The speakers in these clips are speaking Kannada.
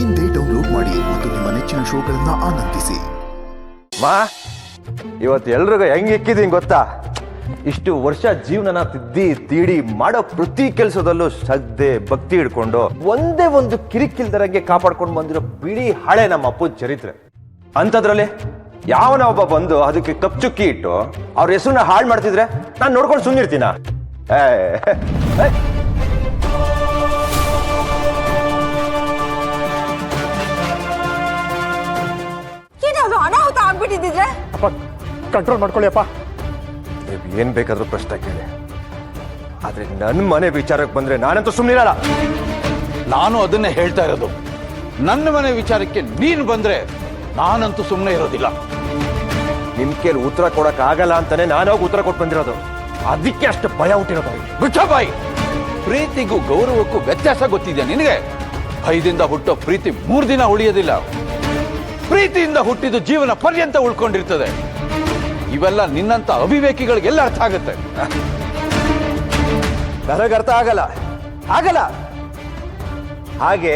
ಇಂದೇ ಡೌನ್ಲೋಡ್ ಮಾಡಿ ಮತ್ತು ನಿಮ್ಮ ನೆಚ್ಚಿನ ಶೋಗಳನ್ನ ಆನಂದಿಸಿ. ಮಾ, ಇವತ್ತು ಎಲ್ರಿಗೂ ಹೆಂಗೆ ಎಕ್ಕಿದೀನಿ ಗೊತ್ತಾ? ಇಷ್ಟು ವರ್ಷ ಜೀವನನ ತಿದ್ದಿ ತೀಡಿ ಮಾಡೋ ಪ್ರತಿ ಕೆಲಸದಲ್ಲೂ ಶ್ರದ್ಧೆ ಭಕ್ತಿ ಹಿಡ್ಕೊಂಡು ಒಂದೇ ಒಂದು ಕಿರಿಕಿಲ್ದರಂಗೆ ಕಾಪಾಡ್ಕೊಂಡು ಬಂದಿರೋ ಬಿಡಿ ಹಳೆ ನಮ್ಮ ಅಪ್ಪನ ಚರಿತ್ರೆ. ಅಂಥದ್ರಲ್ಲಿ ಯಾವನ ಒಬ್ಬ ಬಂದು ಅದಕ್ಕೆ ಕಪ್ಚುಕ್ಕಿ ಇಟ್ಟು ಅವ್ರ ಹೆಸರನ್ನ ಹಾಳು ಮಾಡ್ತಿದ್ರೆ ನಾನು ನೋಡ್ಕೊಂಡು ಸುಮ್ಮನಿರ್ತೀನ? ಅನಾಹುತ ಆಗ್ಬಿಟ್ಟಿದ್ರೆ ಅಪ್ಪ, ಕಂಟ್ರೋಲ್ ಮಾಡ್ಕೊಳ್ಳಿ ಅಪ್ಪ. ಏನ್ ಬೇಕಾದ್ರೂ ಪ್ರಶ್ನೆ ಕೇಳಿ, ಆದ್ರೆ ನನ್ನ ಮನೆ ವಿಚಾರಕ್ಕೆ ಬಂದ್ರೆ ನಾನಂತೂ ಸುಮ್ಮನಿರಲ್ಲ. ನಾನು ಅದನ್ನೇ ಹೇಳ್ತಾ ಇರೋದು. ನನ್ನ ಮನೆ ವಿಚಾರಕ್ಕೆ ನೀನು ಬಂದ್ರೆ ನಾನಂತೂ ಸುಮ್ಮನೆ ಇರೋದಿಲ್ಲ. ನಿಮ್ ಕೇಳಿ ಉತ್ತರ ಕೊಡಕ್ ಆಗಲ್ಲ ಅಂತಾನೆ ನಾನೋಗಿ ಉತ್ತರ ಕೊಟ್ಟು ಬಂದಿರೋದು. ಅದಕ್ಕೆ ಅಷ್ಟು ಭಯ ಹುಟ್ಟಿರೋದು. ಬಿಚ್ಚಬಾಯಿ, ಪ್ರೀತಿಗೂ ಗೌರವಕ್ಕೂ ವ್ಯತ್ಯಾಸ ಗೊತ್ತಿದ್ಯಾ ನಿನಗೆ? ಭಯದಿಂದ ಹುಟ್ಟೋ ಪ್ರೀತಿ 3 ದಿನ ಉಳಿಯೋದಿಲ್ಲ. ಪ್ರೀತಿಯಿಂದ ಹುಟ್ಟಿದ ಜೀವನ ಪರ್ಯಂತ ಉಳ್ಕೊಂಡಿರ್ತದೆ. ಇವೆಲ್ಲ ನಿನ್ನಂತ ಅವಿವೇಕಿಗಳಿಗೆಲ್ಲ ಅರ್ಥ ಆಗುತ್ತೆ. ನನಗೆ ಅರ್ಥ ಆಗಲ್ಲ ಆಗಲ್ಲ. ಹಾಗೆ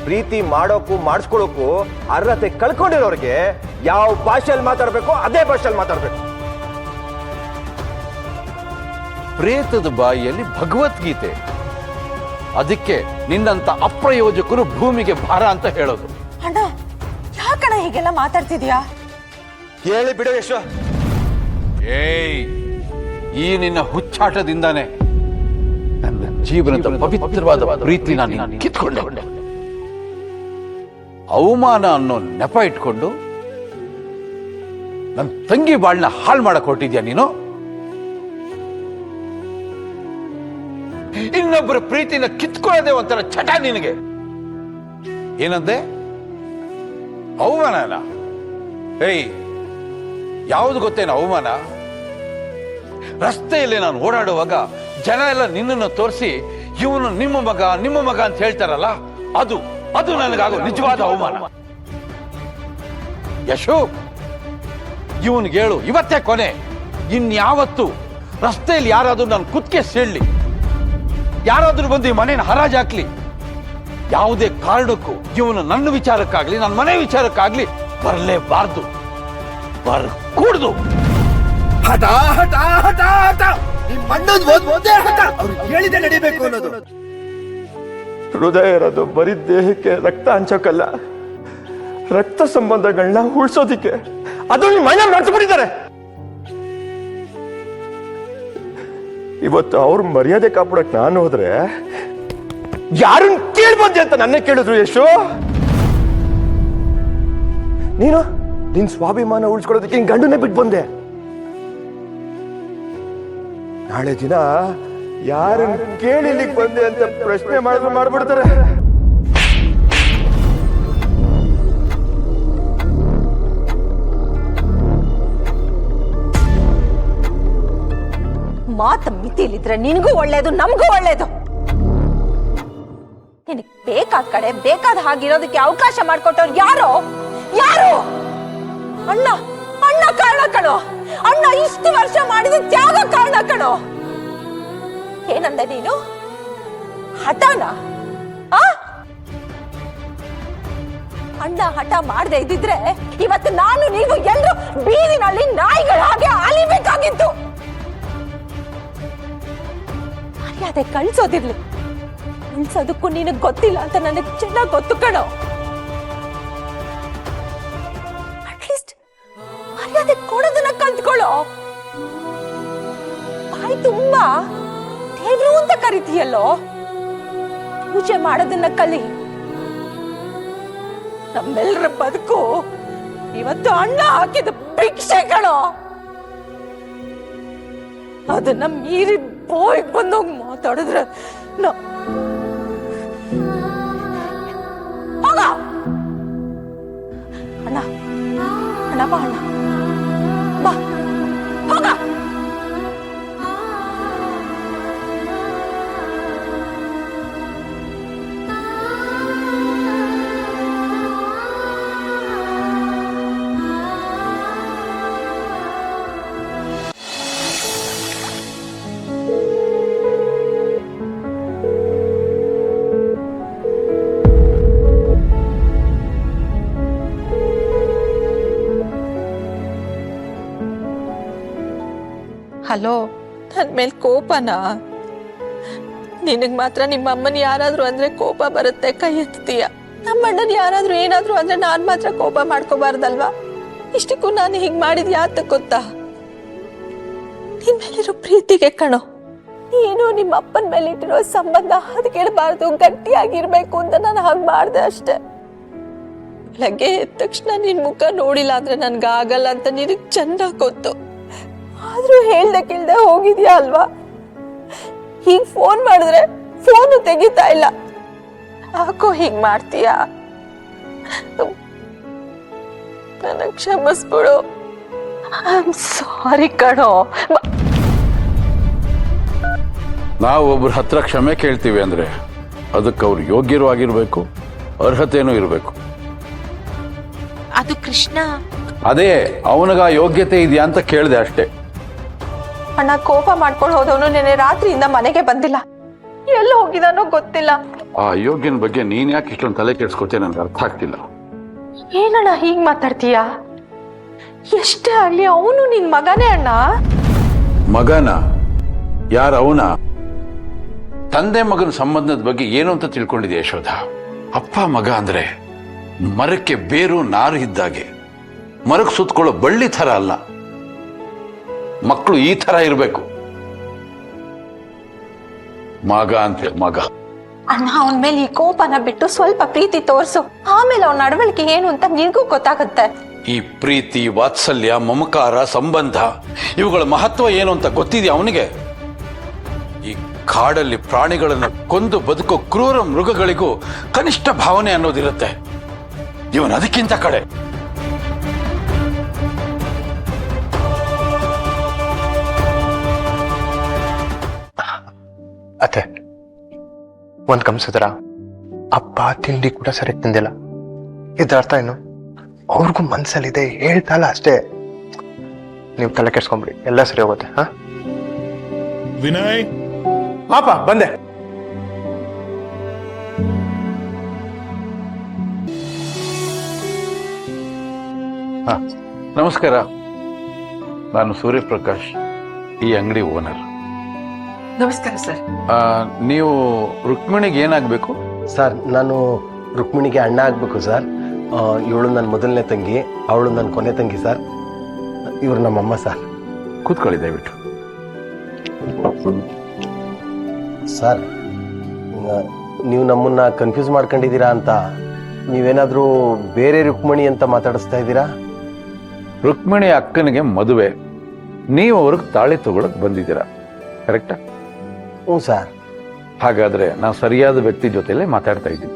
ಪ್ರೀತಿ ಮಾಡೋಕ್ಕೂ ಮಾಡಿಸ್ಕೊಳ್ಳೋಕ್ಕೂ ಅರ್ಹತೆ ಕಳ್ಕೊಂಡಿರೋರಿಗೆ ಯಾವ ಭಾಷೆಯಲ್ಲಿ ಮಾತಾಡ್ಬೇಕು ಅದೇ ಭಾಷೆಯಲ್ಲಿ ಮಾತಾಡ್ಬೇಕು. ಪ್ರೇತದ ಬಾಯಿಯಲ್ಲಿ ಭಗವದ್ಗೀತೆ. ಅದಕ್ಕೆ ನಿನ್ನಂತ ಅಪ್ರಯೋಜಕರು ಭೂಮಿಗೆ ಭಾರ ಅಂತ ಹೇಳೋದು. ಅಣ್ಣ, ಯಾಕಣ್ಣ ಹೀಗೆಲ್ಲ ಮಾತಾಡ್ತಿದ್ಯಾ? ಹೇಳಿ ಬಿಡು ಯಶ. ಏಯ್, ಈ ನಿನ್ನ ಹುಚ್ಚಾಟದಿಂದಾನೆ ನನ್ನ ಜೀವನದ ಪವಿತ್ರವಾದ ಪ್ರೀತಿ ನಾನು ಕಿತ್ಕೊಂಡೆ. ಅವಮಾನ ಅನ್ನೋ ನೆಪ ಇಟ್ಕೊಂಡು ನನ್ನ ತಂಗಿ ಬಾಳ್ನ ಹಾಳು ಮಾಡಕ್ ಹೊರಟಿದ್ಯಾ ನೀನು? ಇನ್ನೊಬ್ಬರ ಪ್ರೀತಿನ ಕಿತ್ಕೊಳ್ಳೋದೇ ಒಂಥರ ಚಟ ನಿನಗೆ. ಏನಂದೆ? ಅವಮಾನ? ಏಯ್, ಯಾವುದು ಗೊತ್ತೇನ ಅವಮಾನ? ರಸ್ತೆಯಲ್ಲಿ ನಾನು ಓಡಾಡುವಾಗ ಜನ ಎಲ್ಲ ನಿನ್ನನ್ನು ತೋರಿಸಿ ಇವನು ನಿಮ್ಮ ಮಗ ಅಂತ ಹೇಳ್ತಾರಲ್ಲ, ಅದು ನನಗಾಗೋ ನಿಜವಾದ ಅವಮಾನ. ಯಶು, ಇವನ್ಗೆ ಹೇಳು, ಇವತ್ತೇ ಕೊನೆ. ಇನ್ಯಾವತ್ತು ರಸ್ತೆಯಲ್ಲಿ ಯಾರಾದ್ರೂ ನಾನು ಕುತ್ತಿಗೆ ಸೀಳ್ಲಿ, ಯಾರಾದ್ರೂ ಬಂದು ಈ ಮನೇನ ಹರಾಜ್ ಹಾಕ್ಲಿ, ಯಾವುದೇ ಕಾರಣಕ್ಕೂ ಇವನು ನನ್ನ ವಿಚಾರಕ್ಕಾಗ್ಲಿ ನನ್ನ ಮನೆ ವಿಚಾರಕ್ಕಾಗ್ಲಿ ಬರಲೇಬಾರ್ದು, ಬರ್ಕೂಡ್ದು. ಹಠ ಹಠ ಹಠ ಹಠ, ನಿಮ್ಮ ಅಣ್ಣಂದು ಒಂದೇ ಹಠ, ಅವ್ರು ಹೇಳಿದೆ ನಡಿಬೇಕು ಅನ್ನೋದು. ಹೃದಯ ಇರೋದು ಬರೀ ದೇಹಕ್ಕೆ ರಕ್ತ ಹಂಚೋಕಲ್ಲ, ರಕ್ತ ಸಂಬಂಧಗಳನ್ನ ಉಳಿಸೋದಿಕ್ಕೆ. ಅದು ನಿಮ್ಮ ಮನೆ ಮರ್ತು ಬಿಟ್ಟಿದ್ದಾರೆ. ಇವತ್ತು ಅವ್ರ ಮರ್ಯಾದೆ ಕಾಪಾಡಕ್ ನಾನು ಹೋದ್ರೆ ಯಾರನ್ನ ಕೇಳ್ಬಂದೆ ಅಂತ ನನ್ನೇ ಕೇಳಿದ್ರು ಯಶು. ನೀನು ನಿನ್ ಸ್ವಾಭಿಮಾನ ಉಳಿಸ್ಕೊಳ್ಳೋದಕ್ಕೆ ನಿನ್ ಗಂಡನ್ನೇ ಬಿಟ್ಟು ಬಂದೆ. ನಾಳೆ ದಿನ ಯಾರನ್ನ ಕೇಳಿಲಿಕ್ಕೆ ಬಂದೆ ಅಂತ ಪ್ರಶ್ನೆ ಮಾಡಿದ್ರು ಮಾಡ್ಬಿಡ್ತಾರೆ. ಮಾತು ಮಿತಿಲಿದ್ರೆ ನಿನಗೂ ಒಳ್ಳೇದು, ನಮಗೂ ಒಳ್ಳೇದು. ನಿನಗೆ ಬೇಕಾದ ಕಡೆ ಬೇಕಾದ ಹಾಗಿರೋದಕ್ಕೆ ಅವಕಾಶ ಮಾಡಿಕೊಟ್ಟವ್ರು ಯಾರು? ಅಣ್ಣ ಕಾರಣ ಕಣೋ. ಅಣ್ಣ ಇಷ್ಟು ವರ್ಷ ಮಾಡಿದ ತ್ಯಾಗ ಕಾರಣ ಕಣೋ. ಏನಂದೆ ನೀನು? ಹಠನ? ಅಣ್ಣ ಹಠ ಮಾಡದೆ ಇದ್ದಿದ್ರೆ ಇವತ್ತು ನಾನು ನೀವು ಎಲ್ಲರೂ ಬೀದಿನಲ್ಲಿ ನಾಯಿಗಳ ಹಾಗೆ ಅಲಿಬೇಕಾಗಿತ್ತು. ಮರ್ಯಾದೆ ಕಳ್ಸೋದಿರ್ಲಿ, ಕಳ್ಸೋದಕ್ಕೂ ನಿನಗೆ ಗೊತ್ತಿಲ್ಲ ಅಂತ ನನಗೆ ಚೆನ್ನಾಗಿ ಗೊತ್ತು ಕಣೋ. ಅಟ್ಲೀಸ್ಟ್ ಮರ್ಯಾದೆ ಕೊಡೋದನ್ನ ಕಲ್ತ್ಕೊಳ್ಳೋ. ಬಾಯಿ ತುಂಬಾ ದೇವ್ರು ಅಂತ ಕರಿತೀಯಲ್ಲೋ, ಪೂಜೆ ಮಾಡೋದನ್ನ ಕಲಿ. ನಮ್ಮೆಲ್ಲರ ಬದುಕು ಇವತ್ತು ಅಣ್ಣ ಹಾಕಿದ ಭಿಕ್ಷೆ ಕಣೋ. ಅದನ್ನ ಮೀರಿ ಬೋಯ್ಗೆ ಬಂದೋಗಿ ಮಾತಾಡಿದ್ರೆ ಹೋಗ ಅಣ್ಣ. ಬಾ ಅಣ್ಣ, ಬಾ, ಹೋಗ. ಹಲೋ, ನನ್ನ ಮೇಲೆ ಕೋಪನಾ? ನಿನಗ್ ಮಾತ್ರ ನಿಮ್ಮ ಅಮ್ಮನ ಯಾರಾದ್ರೂ ಅಂದ್ರೆ ಕೋಪ ಬರುತ್ತೆ, ಕೈ ಎತ್ತೀಯ. ನಮ್ಮ ಅಣ್ಣನ ಯಾರಾದ್ರೂ ಏನಾದ್ರೂ ಅಂದ್ರೆ ನಾನ್ ಮಾತ್ರ ಕೋಪ ಮಾಡ್ಕೋಬಾರ್ದಲ್ವಾ? ಇಷ್ಟಕ್ಕೂ ನಾನು ಹೀಗ್ ಮಾಡಿದ್ ಯಾತ ಗೊತ್ತಾ? ನಿನ್ ಮೇಲಿರೋ ಪ್ರೀತಿಗೆ ಕಣೋ. ನೀನು ನಿಮ್ಮ ಅಪ್ಪನ ಮೇಲೆ ಇಟ್ಟಿರೋ ಸಂಬಂಧ ಹದಗೆಡಬಾರ್ದು, ಗಟ್ಟಿಯಾಗಿರ್ಬೇಕು ಅಂತ ನಾನು ಹಾಗೆ ಮಾಡ್ದೆ ಅಷ್ಟೆ. ಬೆಳಗ್ಗೆ ಎದ್ದ ತಕ್ಷಣ ನಿನ್ ಮುಖ ನೋಡಿಲ್ಲ ಅಂದ್ರೆ ನನ್ಗಾಗಲ್ಲ ಅಂತ ನಿನಗ್ ಚೆನ್ನಾಗ್ ಗೊತ್ತು. ಆದ್ರೂ ಹೇಳ್ದೆ ಕೇಳ್ದೆ ಹೋಗಿದ್ಯಾ ಅಲ್ವಾ? ಹೀಗ್ ಫೋನ್ ಮಾಡಿದ್ರೆ ಫೋನು ತೆಗಿತಾ ಇಲ್ಲ. ಯಾಕೋ ಹೀಗ್ ಮಾಡ್ತೀಯ? ನನಗ್ ಕ್ಷಮಿಸ್ಬಿಡು. ಐ ಆಮ್ ಸಾರಿ ಕಣೋ. ನಾವು ಒಬ್ಬರ ಹತ್ರ ಕ್ಷಮೆ ಕೇಳ್ತೀವಿ ಅಂದ್ರೆ ಅದಕ್ಕೆ ಅವ್ರು ಯೋಗ್ಯರು ಆಗಿರ್ಬೇಕು, ಅರ್ಹತೆನೂ ಇರಬೇಕು. ಅದು ಕೃಷ್ಣ. ಅದೇ ಅವನಿಗ ಯೋಗ್ಯತೆ ಇದೆಯಾ ಅಂತ ಕೇಳಿದೆ ಅಷ್ಟೇ. ಅಣ್ಣ ಕೋಪ ಮಾಡ್ಕೊಂಡು ಹೋದವನು ನೆನೆ ರಾತ್ರಿಯಿಂದ ಮನೆಗೆ ಬಂದಿಲ್ಲ. ಎಲ್ಲಿ ಹೋಗಿದಾನೋ ಗೊತ್ತಿಲ್ಲ. ಆ ಯೋಗ್ಯನ ಬಗ್ಗೆ ನೀನ್ ಯಾಕೆ ಇಷ್ಟೊಂದು ತಲೆ ಕೆಡ್ಸ್ಕೊತೀಯ ನನ್ಗೆ ಅರ್ಥ ಆಗ್ತಿಲ್ಲ. ಏನಣ್ಣ ಹೀಗ್ ಮಾತಾಡ್ತೀಯ? ಎಷ್ಟೇ ಆಗ್ಲಿ ಅವನು ನಿನ್ ಮಗನೇ ಅಣ್ಣ. ಮಗನ? ಯಾರ ಅವನ? ತಂದೆ ಮಗನ ಸಂಬಂಧದ ಬಗ್ಗೆ ಏನು ಅಂತ ತಿಳ್ಕೊಂಡಿದ್ಯಾ ಯಶೋಧ? ಅಪ್ಪ ಮಗ ಅಂದ್ರೆ ಮರಕ್ಕೆ ಬೇರು ನಾರು ಇದ್ದಾಗೆ, ಮರಕ್ಕೆ ಸುತ್ತಕೊಳ್ಳೋ ಬಳ್ಳಿ ಥರ ಅಲ್ಲ. ಮಕ್ಕಳು ಈ ಥರ ಇರಬೇಕು. ಮಗ ಅಂತ ಮಗ. ಅಣ್ಣ ಅವನ ಮೇಲೆ ಈ ಕೋಪನ ಬಿಟ್ಟು ಸ್ವಲ್ಪ ಪ್ರೀತಿ ತೋರ್ಸು, ಆಮೇಲೆ ಅವನ ನಡವಳಿಕೆ ಏನು ಅಂತ ನಿನ್ಗೂ ಗೊತ್ತಾಗುತ್ತೆ. ಈ ಪ್ರೀತಿ, ವಾತ್ಸಲ್ಯ, ಮಮಕಾರ, ಸಂಬಂಧ ಇವುಗಳ ಮಹತ್ವ ಏನು ಅಂತ ಗೊತ್ತಿದೆಯಾ ಅವನಿಗೆ? ಈ ಕಾಡಲ್ಲಿ ಪ್ರಾಣಿಗಳನ್ನು ಕೊಂದು ಬದುಕೋ ಕ್ರೂರ ಮೃಗಗಳಿಗೂ ಕನಿಷ್ಠ ಭಾವನೆ ಅನ್ನೋದಿರುತ್ತೆ. ಇವನು ಅದಕ್ಕಿಂತ ಕಡೆ. ಅತ್ತೆ, ಒಂದ್ ಗಮನಿಸಿದ್ರ? ಅಪ್ಪ ತಿಂಡಿ ಕೂಡ ಸರಿ ತಿಂದಿಲ್ಲ. ಇದ್ರ ಅರ್ಥ ಏನು? ಅವ್ರಿಗೂ ಮನ್ಸಲ್ಲಿದೆ, ಹೇಳ್ತಲ್ಲ ಅಷ್ಟೇ. ನೀವು ತಲೆ ಕೆಡ್ಸ್ಕೊಂಬಿಡಿ, ಎಲ್ಲ ಸರಿ ಹೋಗುತ್ತೆ. ಹಾ ವಿನಯ್, ಪಾಪ ಬಂದೆ. ನಮಸ್ಕಾರ, ನಾನು ಸೂರ್ಯಪ್ರಕಾಶ್, ಈ ಅಂಗಡಿ ಓನರ್. ನಮಸ್ಕಾರ ಸರ್. ನೀವು ರುಕ್ಮಿಣಿಗೆ ಏನಾಗಬೇಕು? ಸರ್, ನಾನು ರುಕ್ಮಿಣಿಗೆ ಅಣ್ಣ ಆಗಬೇಕು ಸರ್. ಇವಳು ನನ್ನ ಮೊದಲನೇ ತಂಗಿ, ಅವಳು ನನ್ನ ಕೊನೆ ತಂಗಿ ಸರ್. ಇವರು ನಮ್ಮಮ್ಮ ಸರ್. ಕೂತ್ಕೊಳ್ಳಿ ದಯವಿಟ್ಟು. ಸರ್, ನೀವು ನಮ್ಮನ್ನ ಕನ್ಫ್ಯೂಸ್ ಮಾಡ್ಕೊಂಡಿದ್ದೀರಾ ಅಂತ ನೀವೇನಾದರೂ ಬೇರೆ ರುಕ್ಮಿಣಿ ಅಂತ ಮಾತಾಡಿಸ್ತಾ ಇದ್ದೀರಾ? ರುಕ್ಮಿಣಿ ಅಕ್ಕನಿಗೆ ಮದುವೆ, ನೀವು ಅವ್ರಿಗೆ ತಾಳಿ ತಗೊಳಕ್ ಬಂದಿದ್ದೀರಾ, ಕರೆಕ್ಟಾ? ಹ್ಞೂ ಸರ್. ಹಾಗಾದ್ರೆ ನಾವು ಸರಿಯಾದ ವ್ಯಕ್ತಿ ಜೊತೆಲೇ ಮಾತಾಡ್ತಾ ಇದ್ದೀವಿ.